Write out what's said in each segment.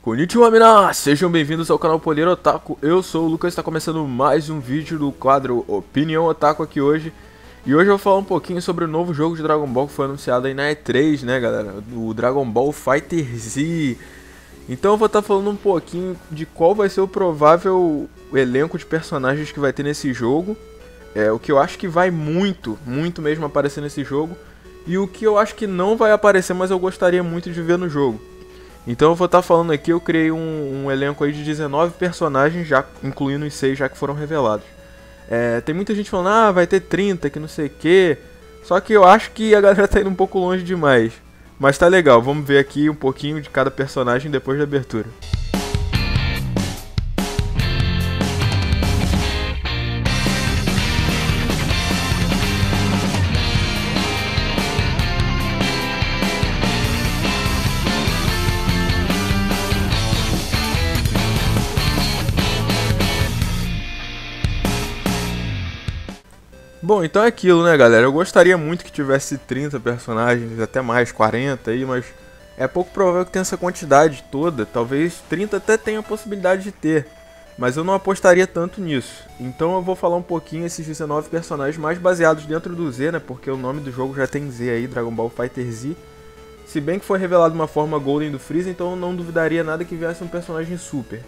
Konnichiwa, mina! Sejam bem-vindos ao canal Poder Otaku. Eu sou o Lucas, está começando mais um vídeo do quadro Opinião Otaku aqui hoje. E hoje eu vou falar um pouquinho sobre o novo jogo de Dragon Ball que foi anunciado aí na E3, né, galera? O Dragon Ball FighterZ. Então eu vou estar falando um pouquinho de qual vai ser o provável elenco de personagens que vai ter nesse jogo. O que eu acho que vai muito mesmo aparecer nesse jogo. E o que eu acho que não vai aparecer, mas eu gostaria muito de ver no jogo. Então eu vou estar falando aqui, eu criei um elenco aí de 19 personagens, já incluindo os 6 já que foram revelados. Tem muita gente falando, vai ter 30, que não sei o que. Só que eu acho que a galera tá indo um pouco longe demais. Mas tá legal, vamos ver aqui um pouquinho de cada personagem depois da abertura. Bom, então é aquilo, né, galera? Eu gostaria muito que tivesse 30 personagens, até mais, 40 aí, mas é pouco provável que tenha essa quantidade toda. Talvez 30 até tenha a possibilidade de ter, mas eu não apostaria tanto nisso. Então eu vou falar um pouquinho esses 19 personagens mais baseados dentro do Z, né? Porque o nome do jogo já tem Z aí, Dragon Ball FighterZ. Se bem que foi revelado de uma forma Golden do Freeza, então eu não duvidaria nada que viesse um personagem Super.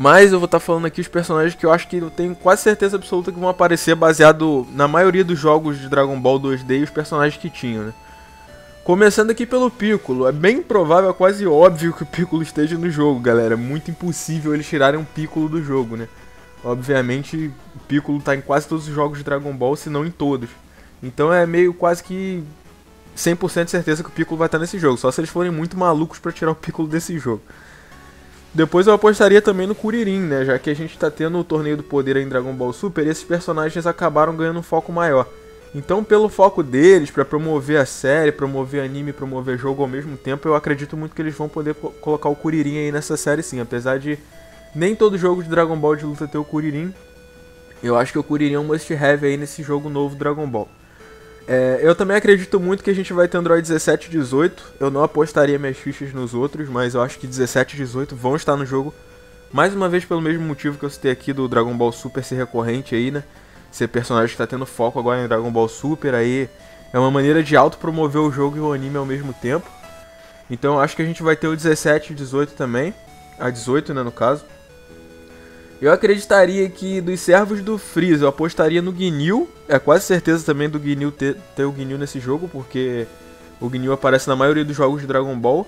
Mas eu vou estar falando aqui os personagens que eu acho que eu tenho quase certeza absoluta que vão aparecer baseado na maioria dos jogos de Dragon Ball 2D e os personagens que tinham, né? Começando aqui pelo Piccolo, é bem provável, é quase óbvio que o Piccolo esteja no jogo, galera. É muito impossível eles tirarem um Piccolo do jogo, né? Obviamente, o Piccolo tá em quase todos os jogos de Dragon Ball, se não em todos. Então é meio quase que 100% de certeza que o Piccolo vai estar nesse jogo, só se eles forem muito malucos pra tirar o Piccolo desse jogo. Depois eu apostaria também no Kuririn, né? Já que a gente tá tendo o Torneio do Poder aí em Dragon Ball Super e esses personagens acabaram ganhando um foco maior. Então, pelo foco deles, pra promover a série, promover anime, promover jogo ao mesmo tempo, eu acredito muito que eles vão poder colocar o Kuririn aí nessa série sim. Apesar de nem todo jogo de Dragon Ball de luta ter o Kuririn, eu acho que o Kuririn é um must-have aí nesse jogo novo Dragon Ball. Eu também acredito muito que a gente vai ter Android 17 e 18. Eu não apostaria minhas fichas nos outros, mas eu acho que 17 e 18 vão estar no jogo. Mais uma vez pelo mesmo motivo que eu citei aqui do Dragon Ball Super ser recorrente aí, né? Ser personagem que está tendo foco agora em Dragon Ball Super, aí é uma maneira de autopromover o jogo e o anime ao mesmo tempo. Então eu acho que a gente vai ter o 17 e 18 também. A 18, né, no caso. Eu acreditaria que dos servos do Freeza, eu apostaria no Ginyu. É quase certeza também do Ginyu ter o Ginyu nesse jogo, porque o Ginyu aparece na maioria dos jogos de Dragon Ball.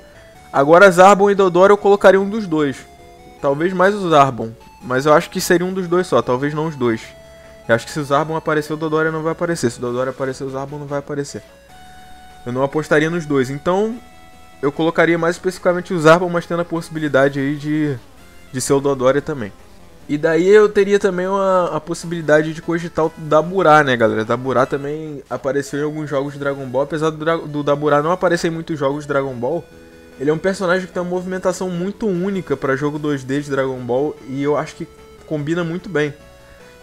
Agora Zarbon e Dodora eu colocaria um dos dois. Talvez mais o Zarbon, mas eu acho que seria um dos dois só, talvez não os dois. Eu acho que se o Zarbon aparecer, o Dodora não vai aparecer. Se o Dodora aparecer, o Zarbon não vai aparecer. Eu não apostaria nos dois, então eu colocaria mais especificamente o Zarbon, mas tendo a possibilidade aí de ser o Dodora também. E daí eu teria também a possibilidade de cogitar o Daburá, né, galera? Daburá também apareceu em alguns jogos de Dragon Ball. Apesar do Daburá não aparecer em muitos jogos de Dragon Ball, ele é um personagem que tem uma movimentação muito única para jogo 2D de Dragon Ball. E eu acho que combina muito bem.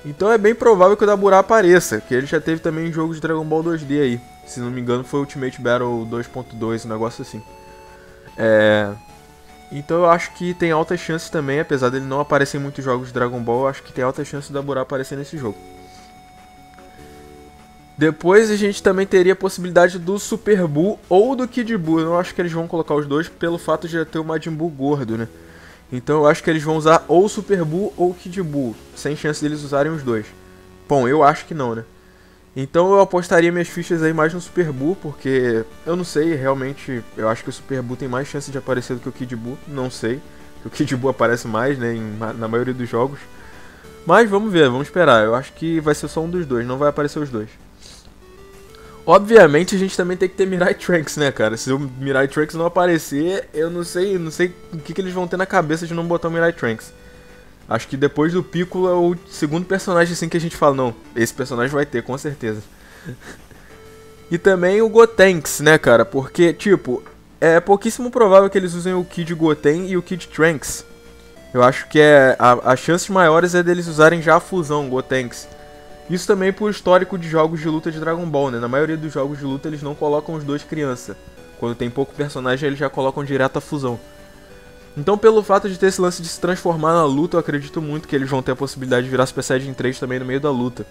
Então é bem provável que o Daburá apareça, que ele já teve também em jogos de Dragon Ball 2D aí. Se não me engano foi Ultimate Battle 2.2, um negócio assim. Então eu acho que tem altas chances também, apesar dele não aparecer em muitos jogos de Dragon Ball, eu acho que tem altas chances do Daburá aparecer nesse jogo. Depois a gente também teria a possibilidade do Super Buu ou do Kid Buu. Eu não acho que eles vão colocar os dois pelo fato de já ter o Majin Buu gordo, né? Então eu acho que eles vão usar ou o Super Buu ou o Kid Buu, sem chance deles usarem os dois. Bom, eu acho que não, né? Então eu apostaria minhas fichas aí mais no Super Buu, porque eu não sei, realmente, eu acho que o Super Buu tem mais chance de aparecer do que o Kid Buu, não sei. O Kid Buu aparece mais, né, na maioria dos jogos. Mas vamos ver, vamos esperar, eu acho que vai ser só um dos dois, não vai aparecer os dois. Obviamente a gente também tem que ter Mirai Trunks, né, cara? Se o Mirai Trunks não aparecer, eu não sei o que eles vão ter na cabeça de não botar o Mirai Trunks. Acho que depois do Piccolo é o segundo personagem assim que a gente fala, não, esse personagem vai ter, com certeza. E também o Gotenks, né, cara? Porque, tipo, é pouquíssimo provável que eles usem o Kid Goten e o Kid Trunks. Eu acho que as chances maiores é deles usarem já a fusão Gotenks. Isso também por histórico de jogos de luta de Dragon Ball, né? Na maioria dos jogos de luta eles não colocam os dois criança. Quando tem pouco personagem eles já colocam direto a fusão. Então, pelo fato de ter esse lance de se transformar na luta, eu acredito muito que eles vão ter a possibilidade de virar Super Saiyajin 3 também no meio da luta.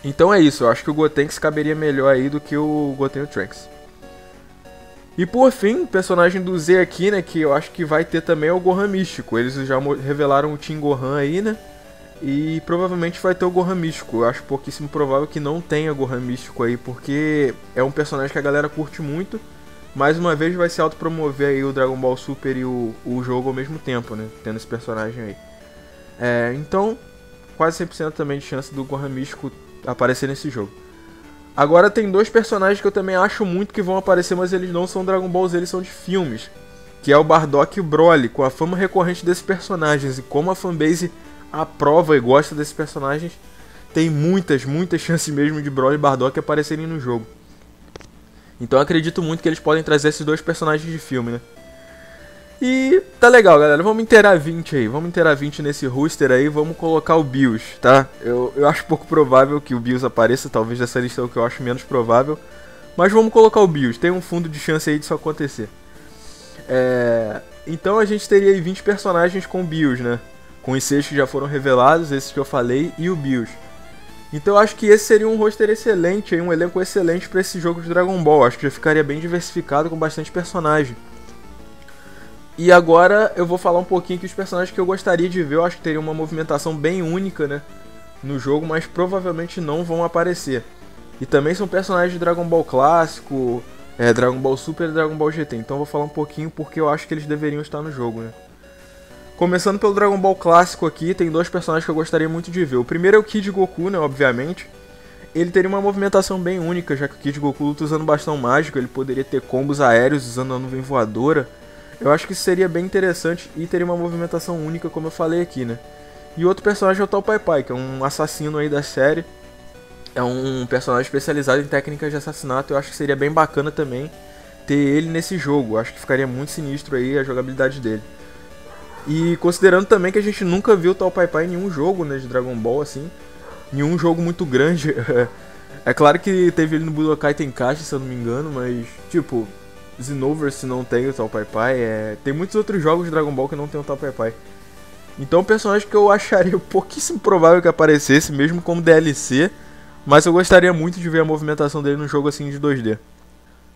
Então é isso, eu acho que o Gotenks caberia melhor aí do que o Goten e o Trunks. E por fim, o personagem do Z aqui, né, que eu acho que vai ter também é o Gohan Místico. Eles já revelaram o Team Gohan aí, né, e provavelmente vai ter o Gohan Místico. Eu acho pouquíssimo provável que não tenha Gohan Místico aí, porque é um personagem que a galera curte muito. Mais uma vez vai se autopromover aí o Dragon Ball Super e o jogo ao mesmo tempo, né, tendo esse personagem aí. Então, quase 100% também de chance do Gohan Místico aparecer nesse jogo. Agora tem dois personagens que eu também acho muito que vão aparecer, mas eles não são Dragon Balls, eles são de filmes. Que é o Bardock e o Broly, com a fama recorrente desses personagens. E como a fanbase aprova e gosta desses personagens, tem muitas chances mesmo de Broly e Bardock aparecerem no jogo. Então eu acredito muito que eles podem trazer esses dois personagens de filme, né? E tá legal, galera, vamos inteirar 20 aí, vamos inteirar 20 nesse roster aí, vamos colocar o Bills, tá? Eu acho pouco provável que o Bills apareça, talvez dessa lista é o que eu acho menos provável, mas vamos colocar o Bills, tem um fundo de chance aí disso acontecer. Então a gente teria aí 20 personagens com o Bills, né? Com os 6 que já foram revelados, esses que eu falei, e o Bills. Então eu acho que esse seria um roster excelente, aí, um elenco excelente pra esse jogo de Dragon Ball, acho que já ficaria bem diversificado com bastante personagem. E agora eu vou falar um pouquinho que os personagens que eu gostaria de ver, eu acho que teria uma movimentação bem única, né, no jogo, mas provavelmente não vão aparecer. E também são personagens de Dragon Ball clássico, Dragon Ball Super e Dragon Ball GT, então eu vou falar um pouquinho porque eu acho que eles deveriam estar no jogo, né. Começando pelo Dragon Ball clássico aqui, tem dois personagens que eu gostaria muito de ver. O primeiro é o Kid Goku, né, obviamente. Ele teria uma movimentação bem única, já que o Kid Goku luta usando bastão mágico, ele poderia ter combos aéreos usando a nuvem voadora. Eu acho que isso seria bem interessante e teria uma movimentação única, como eu falei aqui, né? E outro personagem é o Tal Pai Pai, que é um assassino aí da série. É um personagem especializado em técnicas de assassinato. Eu acho que seria bem bacana também ter ele nesse jogo. Eu acho que ficaria muito sinistro aí a jogabilidade dele. E considerando também que a gente nunca viu o Tal Pai Pai em nenhum jogo, né, de Dragon Ball, assim. Nenhum jogo muito grande. É claro que teve ele no Budokai Tenkaichi, se eu não me engano, mas, tipo... Xenoverse não tem o Tal Pai Pai, tem muitos outros jogos de Dragon Ball que não tem o Tal Pai Pai. Então um personagem que eu acharia pouquíssimo provável que aparecesse, mesmo como DLC, mas eu gostaria muito de ver a movimentação dele num jogo assim de 2D.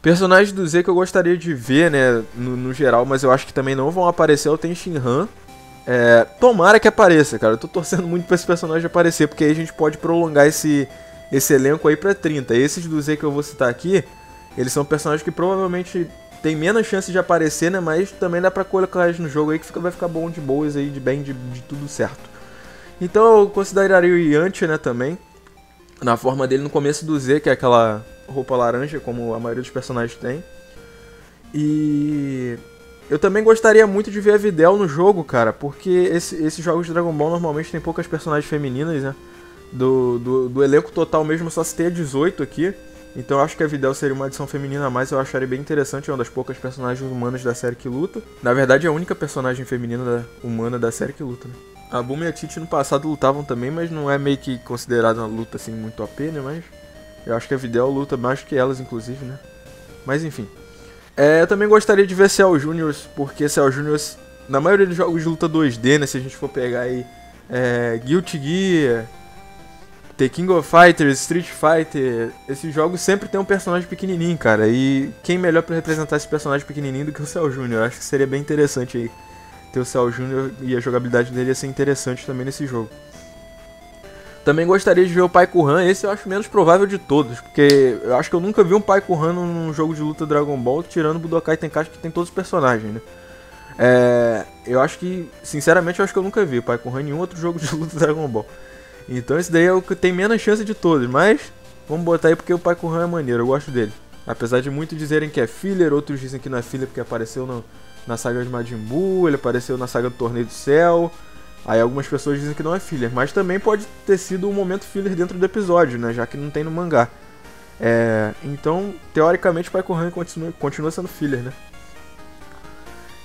Personagens do Z que eu gostaria de ver, né, no geral, mas eu acho que também não vão aparecer, é o Ten Shinhan. Tomara que apareça, cara, eu tô torcendo muito pra esse personagem aparecer, porque aí a gente pode prolongar esse elenco aí pra 30. Esses do Z que eu vou citar aqui, eles são personagens que provavelmente tem menos chance de aparecer, né? Mas também dá pra colocar eles no jogo aí que vai ficar bom de boas aí, de tudo certo. Então eu consideraria o Yantia, né, também. Na forma dele no começo do Z, que é aquela roupa laranja, como a maioria dos personagens tem. E eu também gostaria muito de ver a Videl no jogo, cara. Porque esses jogos de Dragon Ball normalmente tem poucas personagens femininas, né? Do elenco total mesmo só se tem a 18 aqui. Então eu acho que a Videl seria uma adição feminina a mais, eu acharia bem interessante, é uma das poucas personagens humanas da série que luta. Na verdade é a única personagem feminina humana da série que luta, né? A Bulma e a Titi no passado lutavam também, mas não é meio que considerada uma luta assim muito OP, né? Mas eu acho que a Videl luta mais que elas, inclusive, né? Mas enfim. Eu também gostaria de ver Cell Juniors, porque Cell Juniors, na maioria dos jogos de luta 2D, né? Se a gente for pegar aí Guilty Gear... The King of Fighters, Street Fighter, esses jogos sempre tem um personagem pequenininho, cara. E quem melhor pra representar esse personagem pequenininho do que o Cell Jr? Acho que seria bem interessante aí ter o Cell Jr. e a jogabilidade dele ia ser interessante também nesse jogo. Também gostaria de ver o Pai Kuhan, esse eu acho menos provável de todos, porque eu acho que eu nunca vi um Pai Kuhan num jogo de luta Dragon Ball, tirando o Budokai Tenkaichi, que tem todos os personagens, né? Eu acho que, sinceramente, eu acho que eu nunca vi o Pai Kuhan em nenhum outro jogo de luta Dragon Ball. Então esse daí é o que tem menos chance de todos, mas vamos botar aí porque o Pai Kuhan é maneiro, eu gosto dele. Apesar de muitos dizerem que é filler, outros dizem que não é filler porque apareceu na saga de Majin Buu, ele apareceu na saga do Torneio do Céu. Aí algumas pessoas dizem que não é filler, mas também pode ter sido um momento filler dentro do episódio, né, já que não tem no mangá. Então, teoricamente o Pai Kuhan continua sendo filler, né.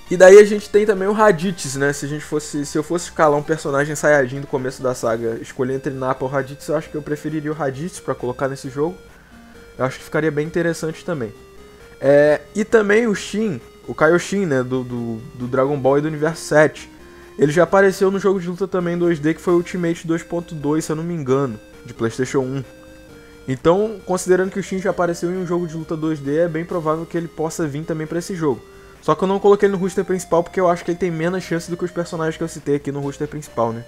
E daí a gente tem também o Raditz, né? Se eu fosse escalar um personagem Saiyajin do começo da saga, escolher entre Nappa ou Raditz, eu acho que eu preferiria o Raditz pra colocar nesse jogo. Eu acho que ficaria bem interessante também. E também o Shin, o Kaioshin, né, do Dragon Ball e do Universo 7. Ele já apareceu no jogo de luta também 2D, que foi Ultimate 2.2, se eu não me engano, de PlayStation 1. Então, considerando que o Shin já apareceu em um jogo de luta 2D, é bem provável que ele possa vir também pra esse jogo. Só que eu não coloquei ele no roster principal porque eu acho que ele tem menos chance do que os personagens que eu citei aqui no roster principal, né?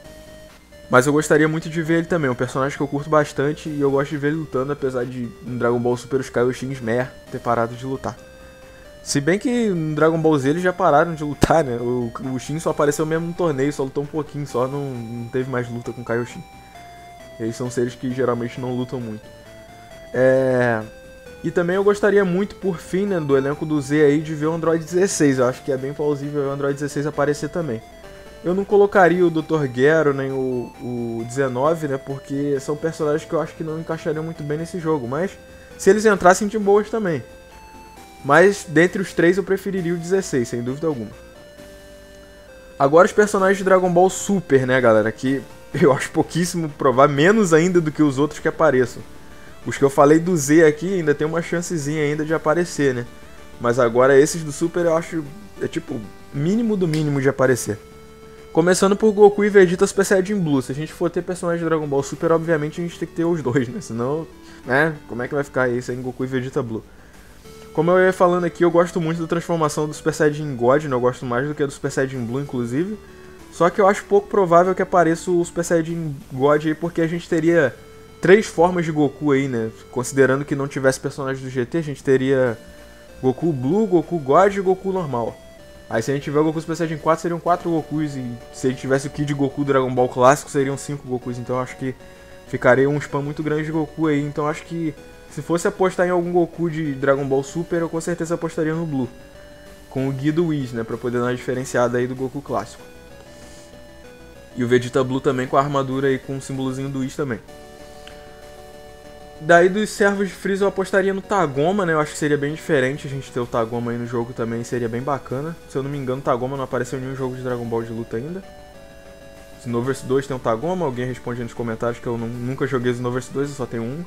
Mas eu gostaria muito de ver ele também, um personagem que eu curto bastante e eu gosto de ver ele lutando, apesar de no Dragon Ball Super os Kaioshin e Mer ter parado de lutar. Se bem que no Dragon Ball Z eles já pararam de lutar, né? O Shin só apareceu mesmo no torneio, só lutou um pouquinho, só não teve mais luta com o Kaioshin. Eles são seres que geralmente não lutam muito. E também eu gostaria muito, por fim, né, do elenco do Z aí, de ver o Android 16. Eu acho que é bem plausível o Android 16 aparecer também. Eu não colocaria o Dr. Gero nem o 19, né, porque são personagens que eu acho que não encaixariam muito bem nesse jogo. Mas se eles entrassem de boas também. Mas dentre os três eu preferiria o 16, sem dúvida alguma. Agora os personagens de Dragon Ball Super, né, galera, que eu acho pouquíssimo provável, menos ainda do que os outros que apareçam. Os que eu falei do Z aqui ainda tem uma chancezinha ainda de aparecer, né? Mas agora esses do Super eu acho, tipo, mínimo do mínimo de aparecer. Começando por Goku e Vegeta Super Saiyajin Blue. Se a gente for ter personagens de Dragon Ball Super, obviamente a gente tem que ter os dois, né? Senão, né? Como é que vai ficar isso aí em Goku e Vegeta Blue? Como eu ia falando aqui, eu gosto muito da transformação do Super Saiyajin God, né? Eu gosto mais do que a do Super Saiyajin Blue, inclusive. Só que eu acho pouco provável que apareça o Super Saiyajin God aí, porque a gente teria 3 formas de Goku aí, né? Considerando que não tivesse personagens do GT, a gente teria Goku Blue, Goku God e Goku normal. Aí se a gente tiver o Goku Super Saiyajin 4, seriam 4 Gokus, e se a gente tivesse o Kid Goku Dragon Ball clássico, seriam 5 Gokus. Então eu acho que ficaria um spam muito grande de Goku aí. Então eu acho que se fosse apostar em algum Goku de Dragon Ball Super, eu com certeza apostaria no Blue. Com o Gui do Whis, né? Pra poder dar uma diferenciada aí do Goku clássico. E o Vegeta Blue também com a armadura aí, com o símbolozinho do Whis também. Daí dos servos de Freeza eu apostaria no Tagoma, né? Eu acho que seria bem diferente a gente ter o Tagoma aí no jogo também, seria bem bacana. Se eu não me engano, o Tagoma não apareceu em nenhum jogo de Dragon Ball de luta ainda. Xenoverse 2 tem um Tagoma, alguém responde aí nos comentários que eu nunca joguei Xenoverse 2, eu só tenho um.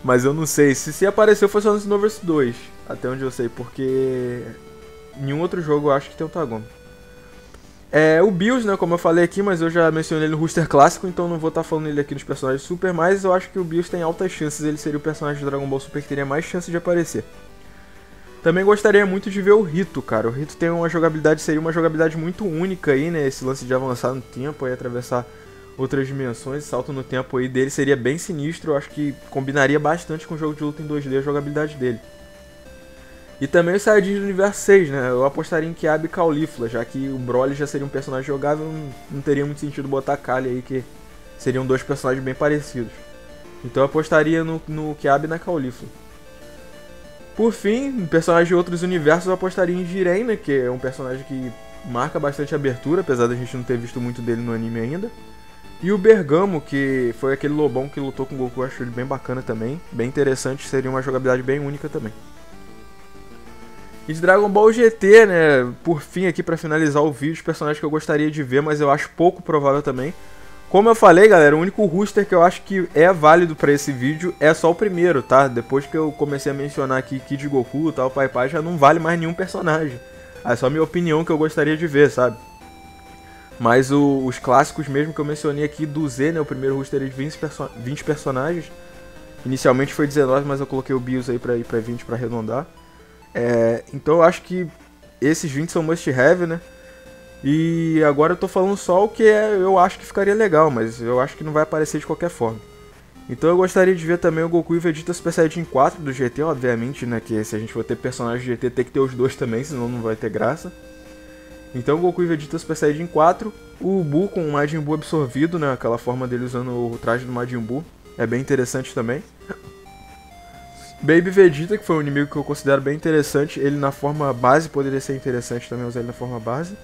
Mas eu não sei, se apareceu foi só no Xenoverse 2, até onde eu sei, porque em nenhum outro jogo eu acho que tem um Tagoma. O Bills, né, como eu falei aqui, mas eu já mencionei ele no roster clássico, então não vou estar falando ele aqui nos personagens Super, mas eu acho que o Bills tem altas chances, ele seria o personagem do Dragon Ball Super que teria mais chance de aparecer. Também gostaria muito de ver o Rito, cara. O Rito tem uma jogabilidade, seria uma jogabilidade muito única aí, né, esse lance de avançar no tempo e atravessar outras dimensões, salto no tempo aí dele seria bem sinistro, eu acho que combinaria bastante com o jogo de luta em 2D a jogabilidade dele. E também os Saiyajins do Universo 6, né? Eu apostaria em Kiabi e Caulifla, já que o Broly já seria um personagem jogável, não teria muito sentido botar Kali aí, que seriam 2 personagens bem parecidos. Então eu apostaria no Kiabi e na Caulifla. Por fim, em personagens de outros universos, eu apostaria em Jiren, né? Que é um personagem que marca bastante abertura, apesar da gente não ter visto muito dele no anime ainda. E o Bergamo, que foi aquele lobão que lutou com o Goku, eu acho ele bem bacana também. Bem interessante, seria uma jogabilidade bem única também. E de Dragon Ball GT, né, por fim aqui pra finalizar o vídeo, os personagens que eu gostaria de ver, mas eu acho pouco provável também. Como eu falei, galera, o único roster que eu acho que é válido pra esse vídeo é só o primeiro, tá? Depois que eu comecei a mencionar aqui Kid Goku e tal, Pai Pai, já não vale mais nenhum personagem. É só a minha opinião que eu gostaria de ver, sabe? Mas os clássicos mesmo que eu mencionei aqui do Z, né, o primeiro roster de 20 personagens. Inicialmente foi 19, mas eu coloquei o BIOS aí pra ir pra 20 pra arredondar. Então eu acho que esses 20 são must have, né? E agora eu tô falando só o que eu acho que ficaria legal, mas eu acho que não vai aparecer de qualquer forma. Então eu gostaria de ver também o Goku e Vegeta Super Saiyajin 4 do GT, obviamente, né? Que se a gente for ter personagens do GT tem que ter os dois também, senão não vai ter graça. Então Goku e Vegeta Super Saiyajin 4, o Buu com o Majin Buu absorvido, né? Aquela forma dele usando o traje do Majin Buu, é bem interessante também. Baby Vegeta, que foi um inimigo que eu considero bem interessante, ele na forma base poderia ser interessante também usar ele na forma base.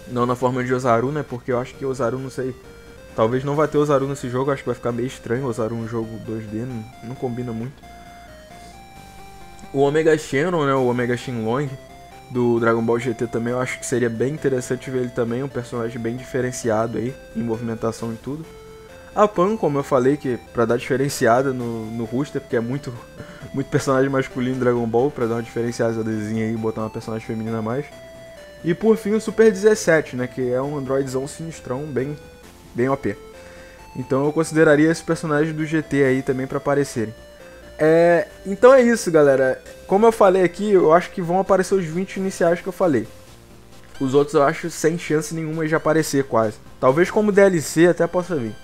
Não na forma de Ozaru, né, porque eu acho que Ozaru, não sei, talvez não vai ter Ozaru nesse jogo, acho que vai ficar meio estranho Ozaru um jogo 2D, não combina muito. O Omega Shenron, né, o Omega Shenlong do Dragon Ball GT também, eu acho que seria bem interessante ver ele também, um personagem bem diferenciado aí, em movimentação e tudo. A Pan, como eu falei, que pra dar diferenciada no roster, porque é muito muito personagem masculino em Dragon Ball, pra dar uma diferenciazinha aí e botar uma personagem feminina a mais. E por fim o Super 17, né, que é um androidzão sinistrão, bem OP. Então eu consideraria esses personagens do GT aí também pra aparecerem. Então é isso, galera. Como eu falei aqui, eu acho que vão aparecer os 20 iniciais que eu falei. Os outros eu acho sem chance nenhuma de aparecer quase. Talvez como DLC até possa vir.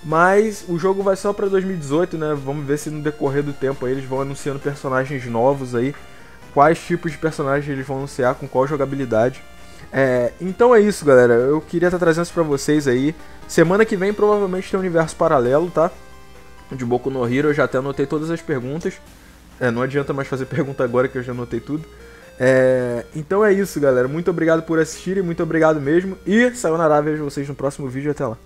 Mas o jogo vai só pra 2018, né? Vamos ver se no decorrer do tempo aí eles vão anunciando personagens novos aí. Quais tipos de personagens eles vão anunciar, com qual jogabilidade. Então é isso, galera. Eu queria estar trazendo isso pra vocês aí. Semana que vem provavelmente tem um universo paralelo, tá? De Boku no Hero, eu já até anotei todas as perguntas. Não adianta mais fazer pergunta agora que eu já anotei tudo. Então é isso, galera. Muito obrigado por assistirem, muito obrigado mesmo. E sayonara, vejo vocês no próximo vídeo. Até lá.